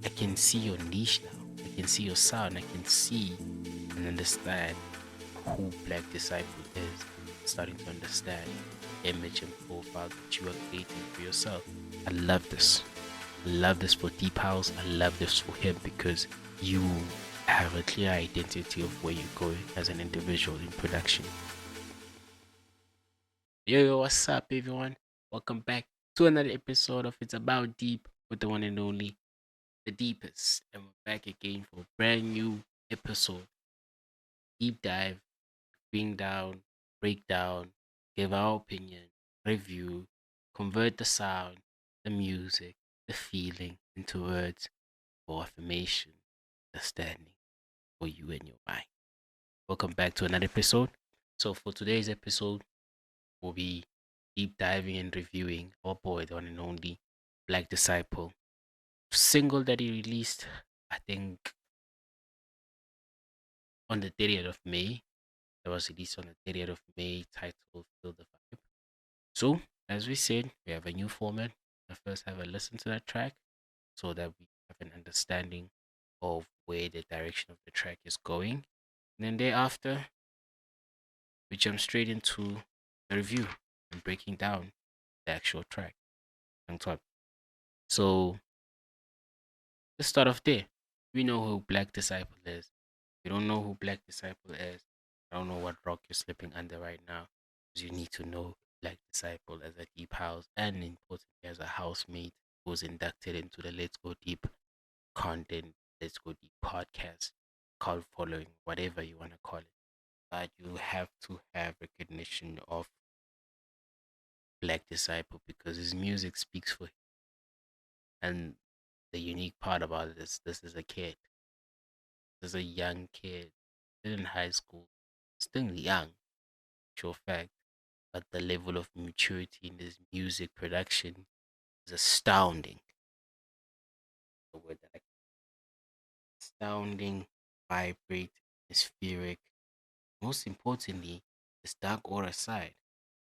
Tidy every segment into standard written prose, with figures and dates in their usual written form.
I can see your niche now. I can see your sound. I can see and understand who Black Disciple is. Starting to understand the image and profile that you are creating for yourself. I love this. I love this for Deep House. I love this for him because you have a clear identity of where you're going as an individual in production. Yo, what's up, everyone? Welcome back to another episode of It's About Deep with the one and only, the deepest. And we're back again for a brand new episode. Deep dive, bring down, break down, give our opinion, review, convert the sound, the music, the feeling into words for affirmation, understanding for you and your mind. Welcome back to another episode. So for today's episode, we'll be deep diving and reviewing our boy, the one and only Black Disciple single that he released, I think, on the 30th of May. It was released on the 30th of May, titled Feel the Vibe. So, as we said, we have a new format. I first have a listen to that track so that we have an understanding of where the direction of the track is going. And then thereafter, we jump straight into the review and breaking down the actual track on top. So, let's start off there. We know who Black Disciple is. If you don't know who Black Disciple is, I don't know what rock you're slipping under right now. Because you need to know Black Disciple as a deep house and importantly as a housemate who was inducted into the Let's Go Deep content, Let's Go Deep podcast, cult following, whatever you want to call it. But you have to have recognition of Black Disciple because his music speaks for him. And the unique part about it is this is a kid. This is a young kid, still in high school, still young, sure fact, but the level of maturity in his music production is astounding. The word that I astounding, vibrate, atmospheric. Most importantly, his dark aura side.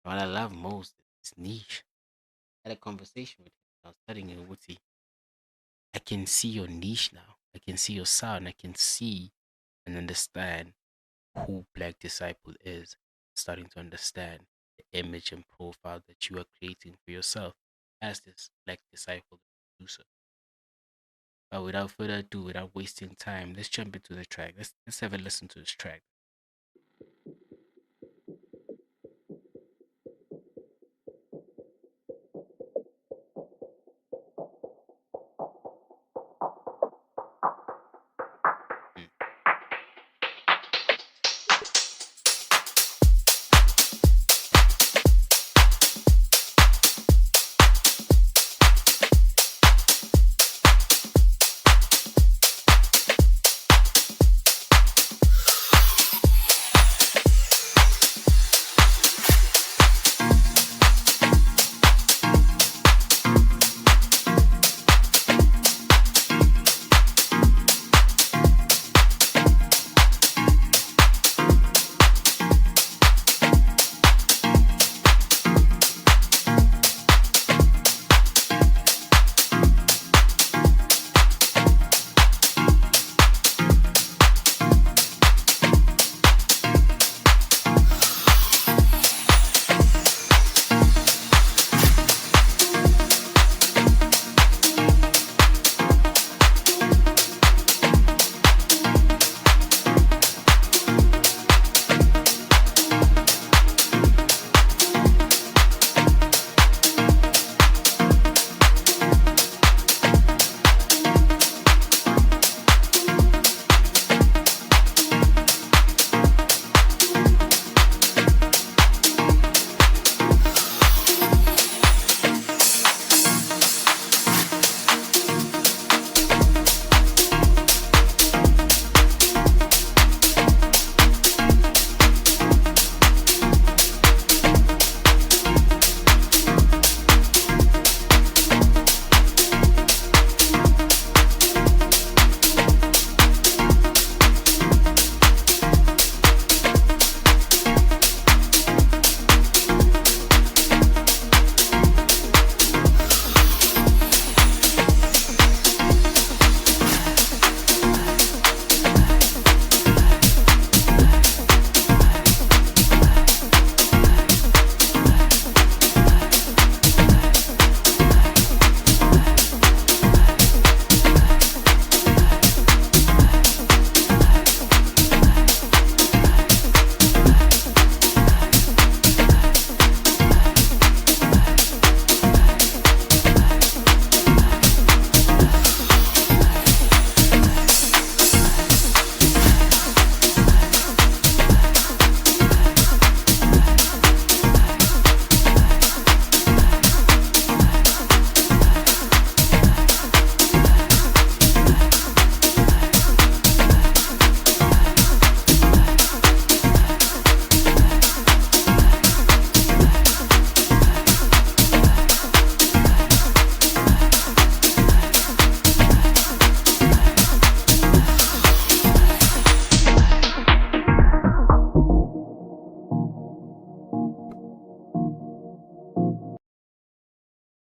What I love most is niche. I had a conversation with him. I was telling him, Woodsy, I can see your niche now. I can see your sound. I can see and understand who Black Disciple is. Starting to understand the image and profile that you are creating for yourself as this Black Disciple producer. But without further ado, without wasting time, let's jump into the track. Let's have a listen to this track.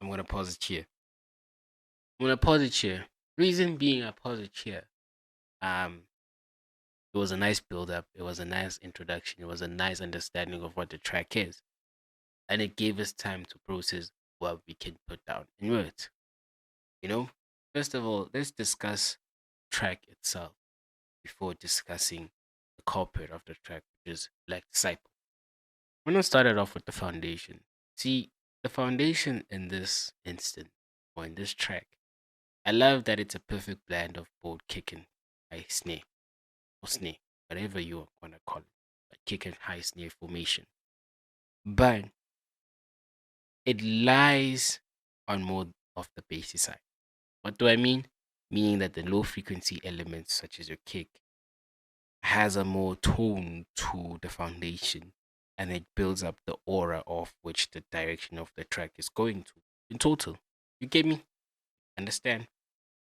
I'm gonna pause it here. I'm gonna pause it here. Reason being, I pause it here. Um, it was a nice build up. It was a nice introduction. It was a nice understanding of what the track is, and it gave us time to process what we can put down in words. You know, first of all, let's discuss track itself before discussing the culprit of the track, which is Black Disciple. We're gonna start it off with the foundation. See, the foundation in this instant or in this track, I love that it's a perfect blend of both kick and high snare or snare, whatever you wanna call it, a kick and high snare formation. But it lies on more of the bassy side. What do I mean? Meaning that the low frequency elements such as your kick has a more tone to the foundation and it builds up the aura of which the direction of the track is going to in total. You get me? Understand?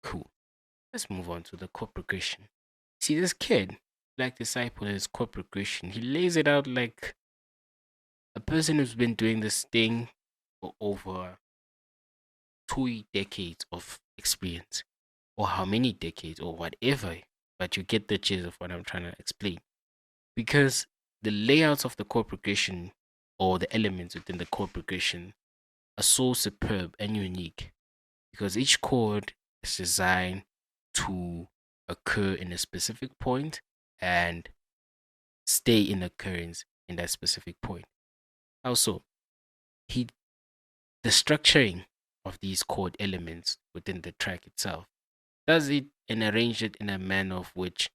Cool. Let's move on to the chord progression. See, this kid, Black Disciple, his chord progression, he lays it out like a person who's been doing this thing for over 2 decades of experience, or how many decades, or whatever. But you get the gist of what I'm trying to explain. Because the layouts of the chord progression or the elements within the chord progression are so superb and unique because each chord is designed to occur in a specific point and stay in occurrence in that specific point. Also, he the structuring of these chord elements within the track itself does it and arrange it in a manner of which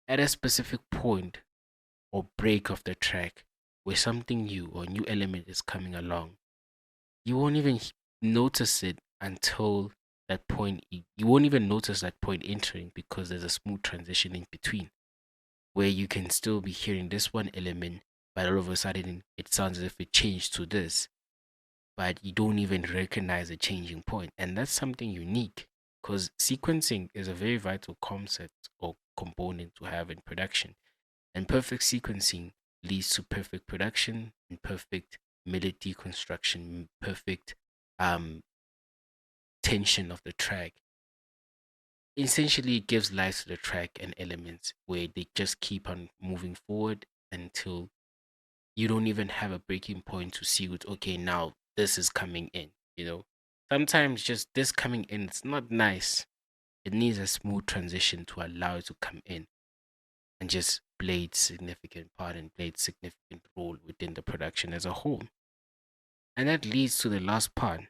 at a specific point or break of the track where something new or new element is coming along, you won't even notice it until that point. You won't even notice that point entering because there's a smooth transition in between where you can still be hearing this one element, but all of a sudden it sounds as if it changed to this, but you don't even recognize a changing point. And that's something unique because sequencing is a very vital concept or component to have in production. And perfect sequencing leads to perfect production and perfect melody construction, perfect um, tension of the track. Essentially, it gives life to the track and elements where they just keep on moving forward until you don't even have a breaking point to see what, okay, now this is coming in, you know. Sometimes just this coming in, it's not nice. It needs a smooth transition to allow it to come in and just played significant part and played significant role within the production as a whole. And that leads to the last part,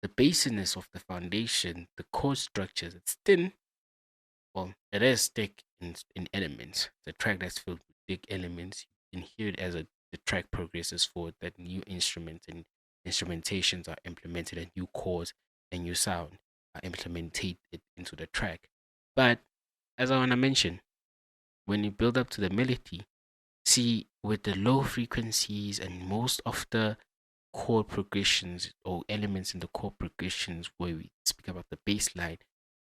the basiness of the foundation, the core structures. It's thin, well, it is thick in elements. The track that's filled with thick elements. You can hear it as the track progresses forward, that new instruments and instrumentations are implemented and new chords and new sound are implemented into the track. But as I want to mention, when you build up to the melody, see, with the low frequencies and most of the chord progressions or elements in the chord progressions where we speak about the bass line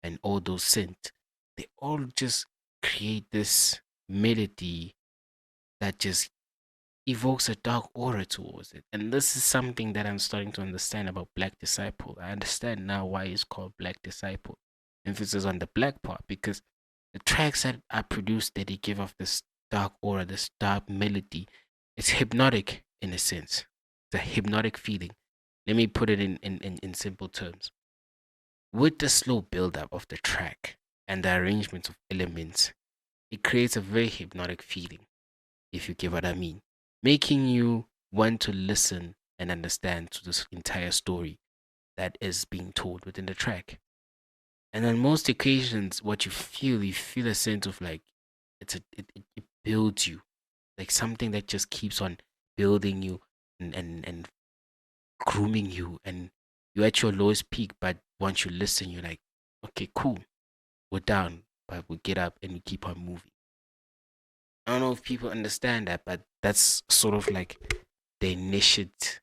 and all those synths, they all just create this melody that just evokes a dark aura towards it. And this is something that I'm starting to understand about Black Disciple. I understand now why it's called Black Disciple. Emphasis on the black part because the tracks that are produced that they give off this dark aura, this dark melody, it's hypnotic in a sense. It's a hypnotic feeling. Let me put it in simple terms. With the slow build up of the track and the arrangement of elements, it creates a very hypnotic feeling, if you get what I mean, making you want to listen and understand to this entire story that is being told within the track. And on most occasions, what you feel a sense of like it builds you, like something that just keeps on building you and grooming you, and you're at your lowest peak, but once you listen, you're like, okay, cool, we're down, but we get up and we keep on moving. I don't know if people understand that, but that's sort of like the initiative.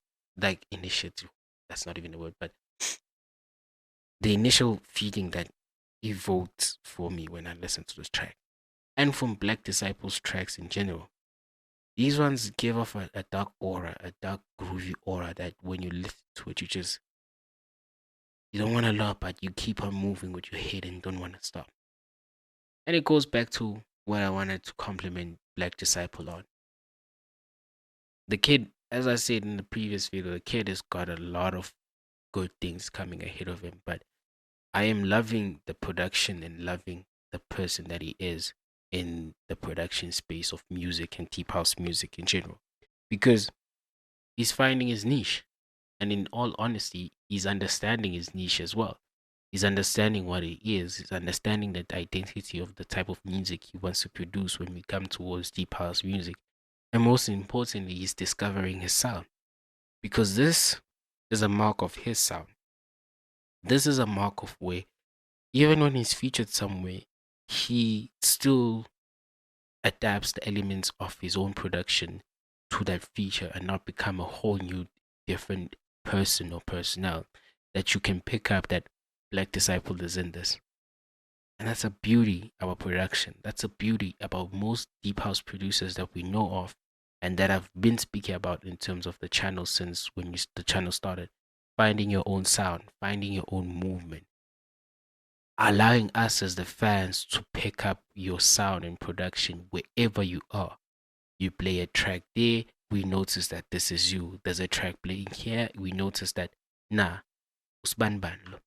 That's not even a word, but the initial feeling that evoked for me when I listened to this track, and from Black Disciples tracks in general. These ones give off a dark aura, a dark groovy aura that when you listen to it, you don't want to laugh, but you keep on moving with your head and don't want to stop. And it goes back to what I wanted to compliment Black Disciple on. The kid, as I said in the previous video, the kid has got a lot of good things coming ahead of him, but I am loving the production and loving the person that he is in the production space of music and deep house music in general, because he's finding his niche. And in all honesty, he's understanding his niche as well. He's understanding what it is. He's understanding the identity of the type of music he wants to produce when we come towards deep house music. And most importantly, he's discovering his sound. Because this is a mark of his sound. This is a mark of where, even when he's featured somewhere, he still adapts the elements of his own production to that feature and not become a whole new different person or personnel that you can pick up that Black Disciple is in this. And that's a beauty about production. That's a beauty about most deep house producers that we know of and that I've been speaking about in terms of the channel since when the channel started. Finding your own sound, finding your own movement, allowing us as the fans to pick up your sound and production wherever you are. You play a track there, we notice that this is you. There's a track playing here, we notice that, nah, Usban Banlo.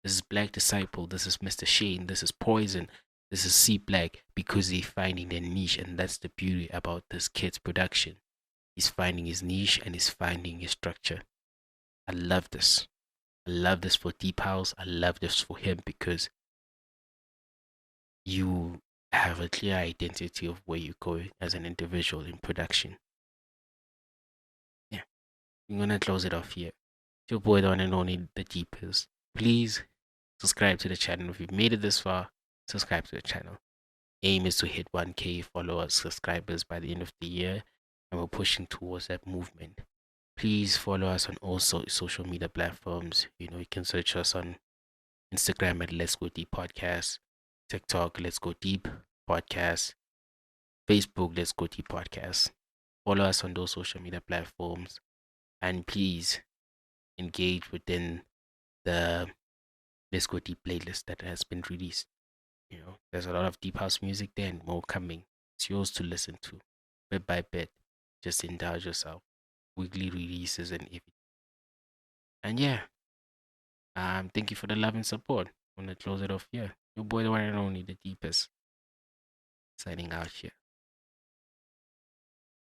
This is Black Disciple, this is Mr. Shane, this is Poison, this is C Black, because they're finding their niche, and that's the beauty about this kid's production. He's finding his niche and he's finding his structure. I love this. I love this for Deep House. I love this for him because you have a clear identity of where you're going as an individual in production. Yeah, I'm gonna close it off here. It's your boy, the one and only, the Deepest. Please subscribe to the channel. If you've made it this far, subscribe to the channel. Aim is to hit 1K followers, subscribers by the end of the year, and we're pushing towards that movement. Please follow us on all social media platforms. You know, you can search us on Instagram at Let's Go Deep Podcast, TikTok, Let's Go Deep Podcast, Facebook, Let's Go Deep Podcast. Follow us on those social media platforms, and please engage within the Let's Go Deep playlist that has been released. You know, there's a lot of deep house music there and more coming. It's yours to listen to, bit by bit. Just indulge yourself. Weekly releases and everything. And yeah, thank you for the love and support. I'm gonna close it off here. Your boy, the one and only, the deepest, signing out here.